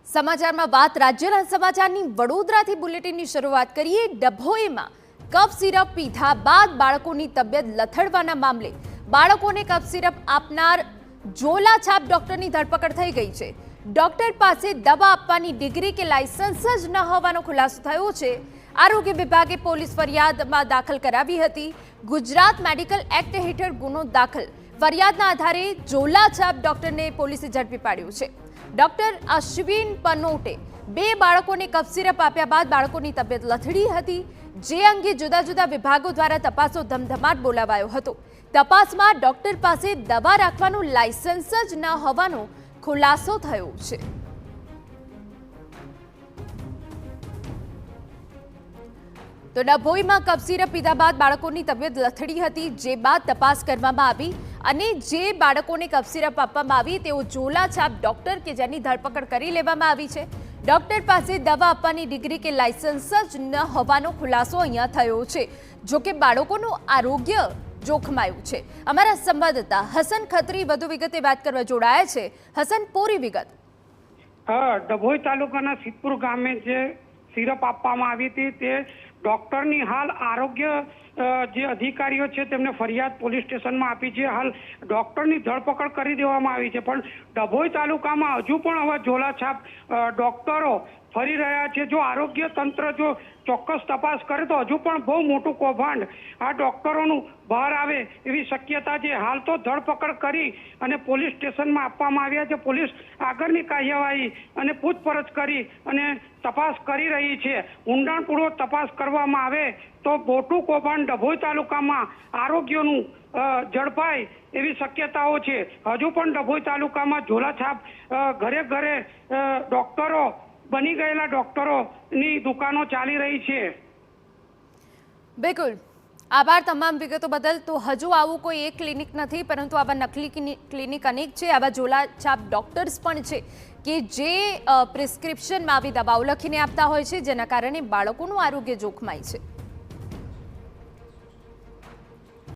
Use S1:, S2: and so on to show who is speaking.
S1: સમાચારમાં વાત રાજ્યના સમાચારની વડોદરાથી બુલેટિનની શરૂઆત કરીએ। ડભોઈમાં કફ સિરપ પીધા બાદ બાળકોની તબિયત લથડવાના મામલે બાળકોને કફ સિરપ આપનાર ઝોલા છાપ ડોક્ટરની ધરપકડ થઈ ગઈ છે। ડોક્ટર પાસે દવા આપવાની ડિગ્રી કે લાયસન્સ જ ન હોવાનો ખુલાસો થયો છે। આરોગ્ય વિભાગે પોલીસ ફરિયાદમાં દાખલ કરાવી હતી। ગુજરાત મેડિકલ એક્ટ હેઠળ ગુનો દાખલ ફરિયાદના આધારે ઝોલા છાપ ડોક્ટરને પોલીસે ઝડપી પાડ્યો છે। ડોક્ટર અશ્વિન પનોટે બે બાળકોને કફ સિરપ આપ્યા બાદ બાળકોની તબિયત લથડી હતી, જે અંગે જુદા જુદા વિભાગો દ્વારા તપાસનો ધમધમાટ બોલાવાયો હતો। તપાસમાં ડોક્ટર પાસે દવા રાખવાનું લાયસન્સ જ ન હોવાનો ખુલાસો થયો છે। તો ડભોઈમાં કફ સિરપ પીધા બાદ બાળકોની તબિયત લથડી હતી, જે બાદ તપાસ કરવામાં આવી અને જે બાળકોને કફ સિરપ આપવામાં આવી તેઓ ઝોલા છાપ ડોક્ટર કે જેની ધરપકડ કરી લેવામાં આવી છે। ડોક્ટર પાસે દવા આપવાની ડિગ્રી કે લાયસન્સ જ ન હોવાનો ખુલાસો અહીંયા થયો છે। જો કે બાળકોનું આરોગ્ય જોખમાયું છે। અમારા સંવાદદાતા હસન ખત્રી વધુ વિગતે વાત કરવા જોડાયા છે। હસન, પૂરી વિગત।
S2: ડભોઈ તાલુકાના સિદ્ધપુર ગામે જે સિરપ આપવામાં આવી હતી તે ડોક્ટરની હાલ આરોગ્ય જે અધિકારીઓ છે તેમને ફરિયાદ પોલીસ સ્ટેશનમાં આપી છે। હાલ ડોક્ટરની ધરપકડ કરી દેવામાં આવી છે, પણ ડભોઈ તાલુકામાં હજુ પણ હવે ઝોલા છાપ ડોક્ટરો ફરી રહ્યા છે। જો આરોગ્ય તંત્ર જો ચોક્કસ તપાસ કરે તો હજુ પણ બહુ મોટું કૌભાંડ આ ડોક્ટરોનું બહાર આવે એવી શક્યતા છે। હાલ તો ધરપકડ કરી અને પોલીસ સ્ટેશનમાં આપવામાં આવ્યા છે। પોલીસ આગળની કાર્યવાહી અને પૂછપરછ કરી અને તપાસ કરી રહી છે। ઊંડાણપૂર્વક તપાસ કરવામાં આવે તો મોટું કૌભાંડ ડભોઈ તાલુકામાં આરોગ્યનું ઝડપાય એવી શક્યતાઓ છે। હજુ પણ ડભોઈ તાલુકામાં ઝોલા છાપ ઘરે ઘરે ડોક્ટરો બની ગયેલા ડોક્ટરોની દુકાનો ચાલી રહી છે।
S1: બિલકુલ, આભાર તમામ વિગતો બદલ। તો હજુ આવું કોઈ એક ક્લિનિક નથી, પરંતુ આવા નકલી ક્લિનિક અનેક છે। આવા ઝોલા છાપ ડોક્ટર્સ પણ છે કે જે પ્રિસ્ક્રિપ્શનમાં આવી દવાઓ લખીને આપતા હોય છે, જેના કારણે બાળકોનું આરોગ્ય જોખમાય છે।